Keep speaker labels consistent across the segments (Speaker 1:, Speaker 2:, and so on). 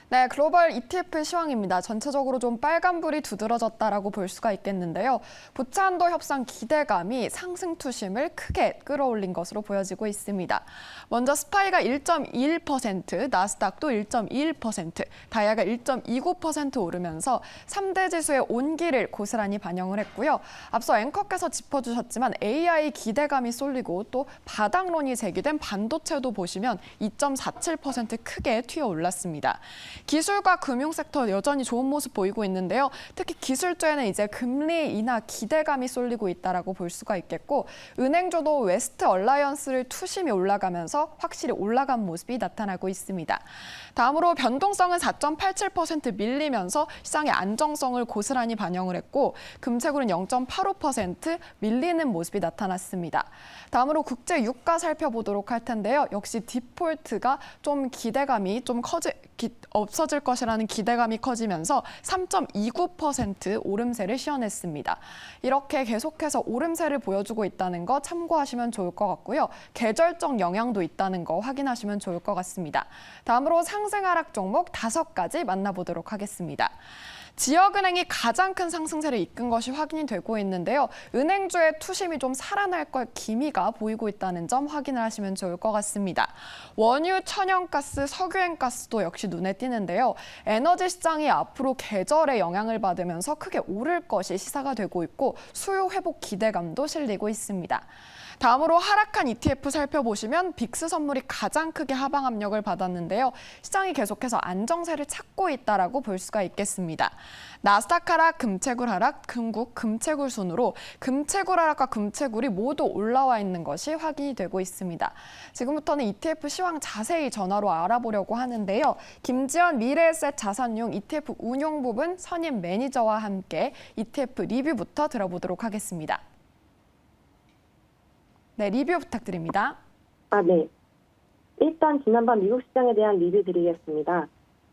Speaker 1: 네, 글로벌 ETF 시황입니다. 전체적으로 좀 빨간불이 두드러졌다라고 볼 수가 있겠는데요. 부채한도 협상 기대감이 상승 투심을 크게 끌어올린 것으로 보여지고 있습니다. 먼저 스파이가 1.21%, 나스닥도 1.21%, 다이아가 1.29% 오르면서 3대 지수의 온기를 고스란히 반영을 했고요. 앞서 앵커께서 짚어주셨지만 AI 기대감이 쏠리고 또 바닥론이 제기된 반도체도 보시면 2.47% 크게 튀어 올랐습니다. 기술과 금융 섹터 여전히 좋은 모습 보이고 있는데요. 특히 기술주에는 이제 금리 인하 기대감이 쏠리고 있다라고 볼 수가 있겠고, 은행주도 웨스트 얼라이언스를 투심이 올라가면서 확실히 올라간 모습이 나타나고 있습니다. 다음으로 변동성은 4.87% 밀리면서 시장의 안정성을 고스란히 반영을 했고, 금채굴은 0.85% 밀리는 모습이 나타났습니다. 다음으로 국제 유가 살펴보도록 할 텐데요. 역시 디폴트가 좀 기대감이 없어질 것이라는 기대감이 커지면서 3.29% 오름세를 시현했습니다. 이렇게 계속해서 오름세를 보여주고 있다는 거 참고하시면 좋을 것 같고요. 계절적 영향도 있다는 거 확인하시면 좋을 것 같습니다. 다음으로 상승 하락 종목 5가지 만나보도록 하겠습니다. 지역은행이 가장 큰 상승세를 이끈 것이 확인이 되고 있는데요. 은행주의 투심이 좀 살아날 것 기미가 보이고 있다는 점 확인을 하시면 좋을 것 같습니다. 원유, 천연가스, 석유행가스도 역시 눈에 띄는데요. 에너지 시장이 앞으로 계절의 영향을 받으면서 크게 오를 것이 시사가 되고 있고 수요 회복 기대감도 실리고 있습니다. 다음으로 하락한 ETF 살펴보시면 빅스 선물이 가장 크게 하방 압력을 받았는데요. 시장이 계속해서 안정세를 찾고 있다라고 볼 수가 있겠습니다. 나스닥 하락, 금채굴 하락, 금국, 금채굴 순으로 금채굴 하락과 금채굴이 모두 올라와 있는 것이 확인이 되고 있습니다. 지금부터는 ETF 시황 자세히 전화로 알아보려고 하는데요. 김지연 미래에셋 자산용 ETF 운용 부분 선임 매니저와 함께 ETF 리뷰부터 들어보도록 하겠습니다. 네, 리뷰 부탁드립니다.
Speaker 2: 네. 일단 지난번 미국 시장에 대한 리뷰 드리겠습니다.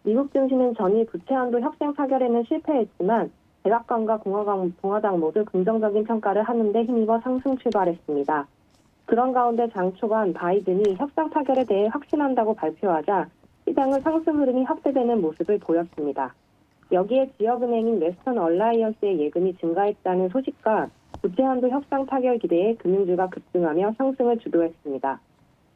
Speaker 2: 미국 증시는 전일 부채 한도 협상 타결에는 실패했지만 백악관과 공화당 모두 긍정적인 평가를 하는 데 힘입어 상승 출발했습니다. 그런 가운데 장 초반 바이든이 협상 타결에 대해 확신한다고 발표하자 시장은 상승 흐름이 확대되는 모습을 보였습니다. 여기에 지역은행인 웨스턴 얼라이언스의 예금이 증가했다는 소식과 부채 한도 협상 타결 기대에 금융주가 급등하며 상승을 주도했습니다.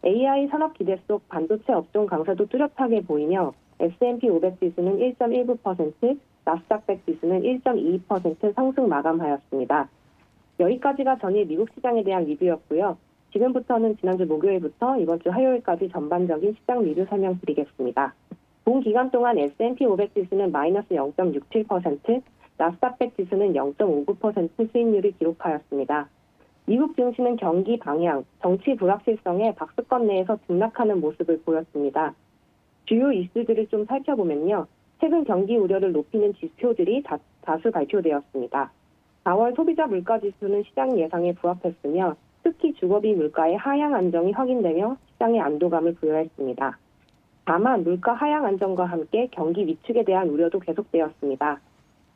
Speaker 2: AI 산업 기대 속 반도체 업종 강세도 뚜렷하게 보이며 S&P 500 지수는 1.19%, 나스닥 100 지수는 1.22% 상승 마감하였습니다. 여기까지가 전일 미국 시장에 대한 리뷰였고요. 지금부터는 지난주 목요일부터 이번 주 화요일까지 전반적인 시장 리뷰 설명드리겠습니다. 본 기간 동안 S&P 500 지수는 마이너스 0.67%, 나스닥 100 지수는 0.59% 수익률을 기록하였습니다. 미국 증시는 경기 방향, 정치 불확실성에 박스권 내에서 등락하는 모습을 보였습니다. 주요 이슈들을 좀 살펴보면요. 최근 경기 우려를 높이는 지표들이 다수 발표되었습니다. 4월 소비자 물가지수는 시장 예상에 부합했으며 특히 주거비 물가의 하향 안정이 확인되며 시장에 안도감을 부여했습니다. 다만 물가 하향 안정과 함께 경기 위축에 대한 우려도 계속되었습니다.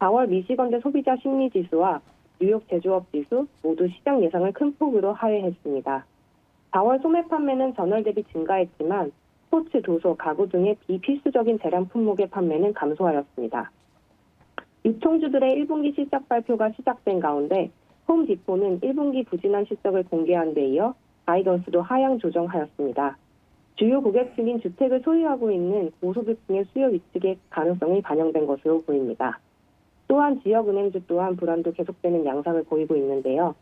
Speaker 2: 4월 미시건대 소비자 심리지수와 뉴욕 제조업 지수 모두 시장 예상을 큰 폭으로 하회했습니다. 4월 소매 판매는 전월 대비 증가했지만 스포츠, 도서, 가구 등의 비필수적인 대량 품목의 판매는 감소하였습니다. 유통주들의 1분기 실적 발표가 시작된 가운데 홈디포는 1분기 부진한 실적을 공개한 데 이어 가이던스도 하향 조정하였습니다. 주요 고객층인 주택을 소유하고 있는 고소득층의 수요 위축의 가능성이 반영된 것으로 보입니다. 또한 지역은행주 또한 불안도 계속되는 양상을 보이고 있는데요.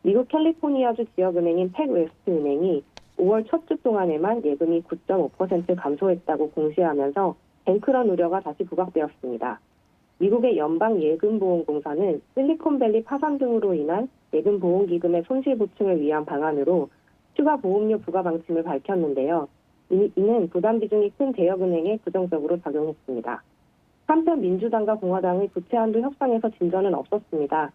Speaker 2: 미국 캘리포니아주 지역은행인 팩웨스트은행이 5월 첫 주 동안에만 예금이 9.5% 감소했다고 공시하면서 뱅크런 우려가 다시 부각되었습니다. 미국의 연방예금보험공사는 실리콘밸리 파산 등으로 인한 예금보험기금의 손실 보충을 위한 방안으로 추가 보험료 부과 방침을 밝혔는데요. 이는 부담 비중이 큰 대형은행에 부정적으로 작용했습니다. 한편 민주당과 공화당의 부채 한도 협상에서 진전은 없었습니다.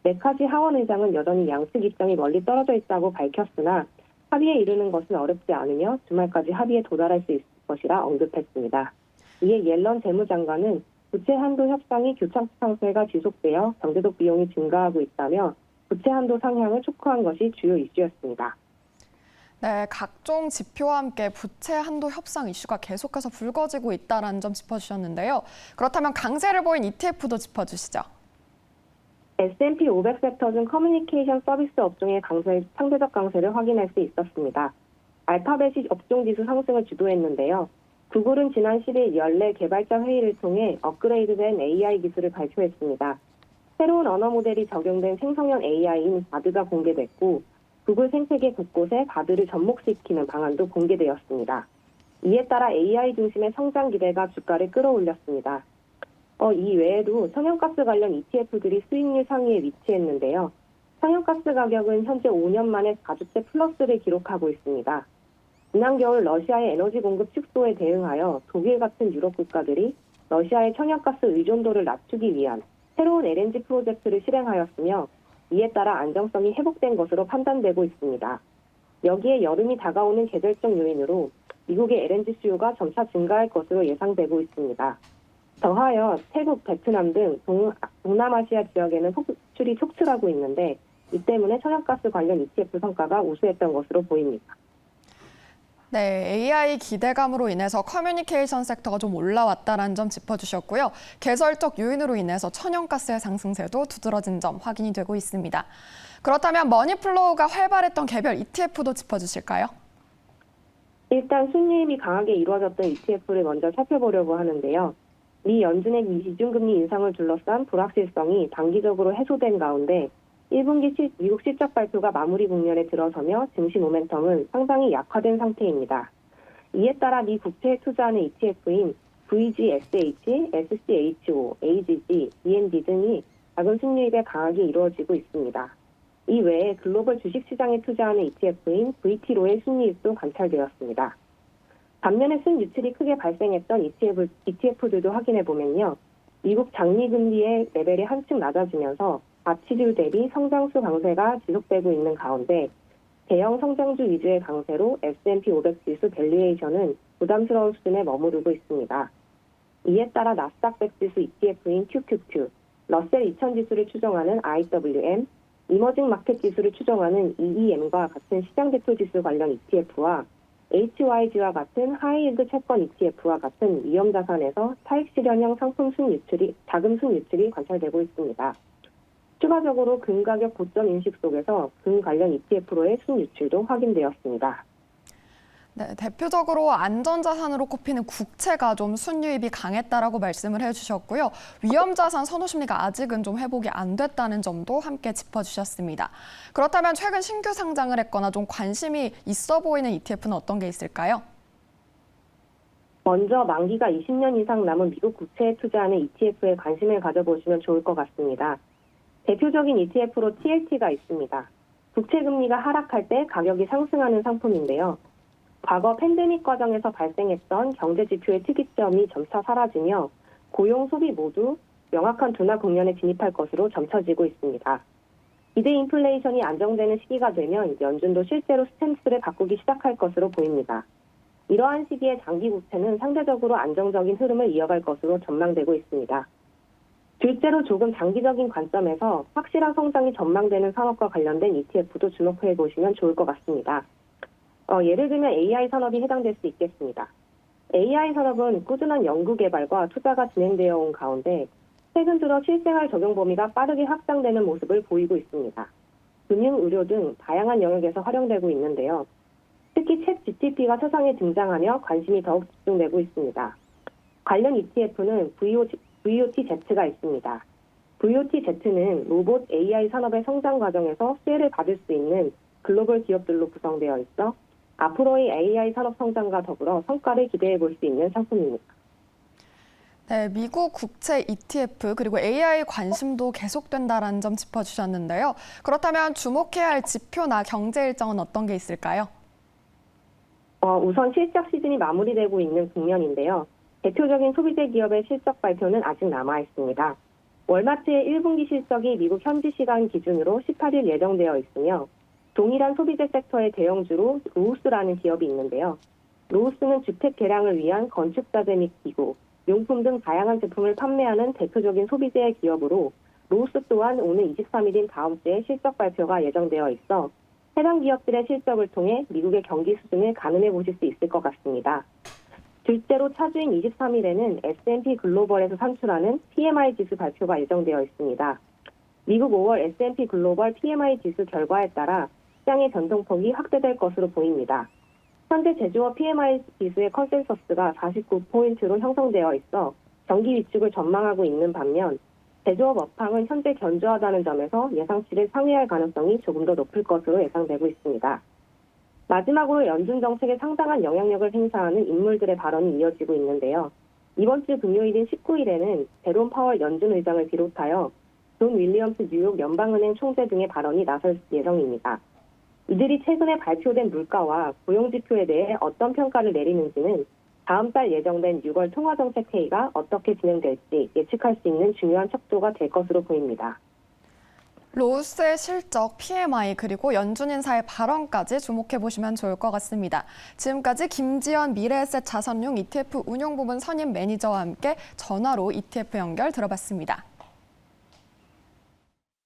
Speaker 2: 메카지 하원 의장은 여전히 양측 입장이 멀리 떨어져 있다고 밝혔으나 합의에 이르는 것은 어렵지 않으며 주말까지 합의에 도달할 수 있을 것이라 언급했습니다. 이에 옐런 재무장관은 부채 한도 협상이 교착 상태가 지속되어 경제적 비용이 증가하고 있다며 부채 한도 상향을 촉구한 것이 주요 이슈였습니다.
Speaker 1: 네, 각종 지표와 함께 부채 한도 협상 이슈가 계속해서 불거지고 있다는 점 짚어주셨는데요. 그렇다면 강세를 보인 ETF도 짚어주시죠.
Speaker 2: S&P 500 섹터 중 커뮤니케이션 서비스 업종의 상대적 강세를 확인할 수 있었습니다. 알파벳이 업종 지수 상승을 주도했는데요. 구글은 지난 10일 연례 개발자 회의를 통해 업그레이드된 AI 기술을 발표했습니다. 새로운 언어 모델이 적용된 생성형 AI인 바드가 공개됐고, 구글 생태계 곳곳에 바드를 접목시키는 방안도 공개되었습니다. 이에 따라 AI 중심의 성장 기대가 주가를 끌어올렸습니다. 이 외에도 천연가스 관련 ETF들이 수익률 상위에 위치했는데요. 천연가스 가격은 현재 5년 만에 4주째 플러스를 기록하고 있습니다. 지난 겨울 러시아의 에너지 공급 축소에 대응하여 독일 같은 유럽 국가들이 러시아의 천연가스 의존도를 낮추기 위한 새로운 LNG 프로젝트를 실행하였으며, 이에 따라 안정성이 회복된 것으로 판단되고 있습니다. 여기에 여름이 다가오는 계절적 요인으로 미국의 LNG 수요가 점차 증가할 것으로 예상되고 있습니다. 더하여 태국, 베트남 등 동남아시아 지역에는 수출이 촉출하고 있는데, 이 때문에 천연가스 관련 ETF 성과가 우수했던 것으로 보입니다.
Speaker 1: 네, AI 기대감으로 인해서 커뮤니케이션 섹터가 좀 올라왔다는 점 짚어주셨고요. 계절적 요인으로 인해서 천연가스의 상승세도 두드러진 점 확인이 되고 있습니다. 그렇다면 머니플로우가 활발했던 개별 ETF도 짚어주실까요?
Speaker 2: 일단 순이익이 강하게 이루어졌던 ETF를 먼저 살펴보려고 하는데요. 미 연준의 기준금리 인상을 둘러싼 불확실성이 단기적으로 해소된 가운데 1분기 미국 실적 발표가 마무리 국면에 들어서며 증시 모멘텀은 상당히 약화된 상태입니다. 이에 따라 미 국채에 투자하는 ETF인 VGSH, SCHO, AGG, BND 등이 작은 순이익에 강하게 이루어지고 있습니다. 이 외에 글로벌 주식시장에 투자하는 ETF인 VT로의 순이익도 관찰되었습니다. 반면에 순유출이 크게 발생했던 ETF들도 확인해보면요. 미국 장기금리의 레벨이 한층 낮아지면서 가치주 대비 성장수 강세가 지속되고 있는 가운데 대형 성장주 위주의 강세로 S&P 500 지수 밸류에이션은 부담스러운 수준에 머무르고 있습니다. 이에 따라 나스닥 100 지수 ETF인 QQQ, 러셀 2000 지수를 추정하는 IWM, 이머징 마켓 지수를 추정하는 EEM과 같은 시장 대표 지수 관련 ETF와 HYG와 같은 하이힐드 채권 ETF와 같은 위험 자산에서 차익 실현형 상품 자금 순유출이 관찰되고 있습니다. 추가적으로 금 가격 고점 인식 속에서 금 관련 ETF로의 순유출도 확인되었습니다.
Speaker 1: 네, 대표적으로 안전자산으로 꼽히는 국채가 좀 순유입이 강했다라고 말씀을 해주셨고요. 위험자산 선호 심리가 아직은 좀 회복이 안 됐다는 점도 함께 짚어주셨습니다. 그렇다면 최근 신규 상장을 했거나 좀 관심이 있어 보이는 ETF는 어떤 게 있을까요?
Speaker 2: 먼저 만기가 20년 이상 남은 미국 국채에 투자하는 ETF에 관심을 가져보시면 좋을 것 같습니다. 대표적인 ETF로 TLT가 있습니다. 국채 금리가 하락할 때 가격이 상승하는 상품인데요. 과거 팬데믹 과정에서 발생했던 경제 지표의 특이점이 점차 사라지며 고용, 소비 모두 명확한 둔화 국면에 진입할 것으로 점쳐지고 있습니다. 기대 인플레이션이 안정되는 시기가 되면 연준도 실제로 스탠스를 바꾸기 시작할 것으로 보입니다. 이러한 시기에 장기 국채는 상대적으로 안정적인 흐름을 이어갈 것으로 전망되고 있습니다. 둘째로 조금 장기적인 관점에서 확실한 성장이 전망되는 산업과 관련된 ETF도 주목해 보시면 좋을 것 같습니다. 예를 들면 AI 산업이 해당될 수 있겠습니다. AI 산업은 꾸준한 연구 개발과 투자가 진행되어 온 가운데 최근 들어 실생활 적용 범위가 빠르게 확장되는 모습을 보이고 있습니다. 금융, 의료 등 다양한 영역에서 활용되고 있는데요. 특히 챗 GTP가 세상에 등장하며 관심이 더욱 집중되고 있습니다. 관련 ETF는 VOTZ가 있습니다. VOTZ는 로봇 AI 산업의 성장 과정에서 수혜를 받을 수 있는 글로벌 기업들로 구성되어 있어 앞으로의 AI 산업 성장과 더불어 성과를 기대해 볼 수 있는 상품입니다.
Speaker 1: 네, 미국 국채 ETF 그리고 AI 관심도 계속된다라는 점 짚어주셨는데요. 그렇다면 주목해야 할 지표나 경제 일정은 어떤 게 있을까요?
Speaker 2: 우선 실적 시즌이 마무리되고 있는 국면인데요. 대표적인 소비재 기업의 실적 발표는 아직 남아 있습니다. 월마트의 1분기 실적이 미국 현지 시간 기준으로 18일 예정되어 있으며 동일한 소비재 섹터의 대형주로 로우스라는 기업이 있는데요. 로우스는 주택 개량을 위한 건축자재 및 기구, 용품 등 다양한 제품을 판매하는 대표적인 소비재 기업으로 로우스 또한 오는 23일인 다음 주에 실적 발표가 예정되어 있어 해당 기업들의 실적을 통해 미국의 경기 수준을 가늠해 보실 수 있을 것 같습니다. 둘째로 차주인 23일에는 S&P 글로벌에서 산출하는 PMI 지수 발표가 예정되어 있습니다. 미국 5월 S&P 글로벌 PMI 지수 결과에 따라 시장의 변동폭이 확대될 것으로 보입니다. 현재 제조업 PMI 지수의 컨센서스가 49포인트로 형성되어 있어 경기 위축을 전망하고 있는 반면 제조업 업황은 현재 견조하다는 점에서 예상치를 상회할 가능성이 조금 더 높을 것으로 예상되고 있습니다. 마지막으로 연준 정책에 상당한 영향력을 행사하는 인물들의 발언이 이어지고 있는데요. 이번 주 금요일인 19일에는 제롬 파월 연준 의장을 비롯하여 존 윌리엄스 뉴욕 연방은행 총재 등의 발언이 나설 예정입니다. 이들이 최근에 발표된 물가와 고용지표에 대해 어떤 평가를 내리는지는 다음 달 예정된 6월 통화정책회의가 어떻게 진행될지 예측할 수 있는 중요한 척도가 될 것으로 보입니다.
Speaker 1: 로스의 실적, PMI 그리고 연준 인사의 발언까지 주목해 보시면 좋을 것 같습니다. 지금까지 김지연 미래에셋 자산용 ETF 운용부문 선임 매니저와 함께 전화로 ETF 연결 들어봤습니다.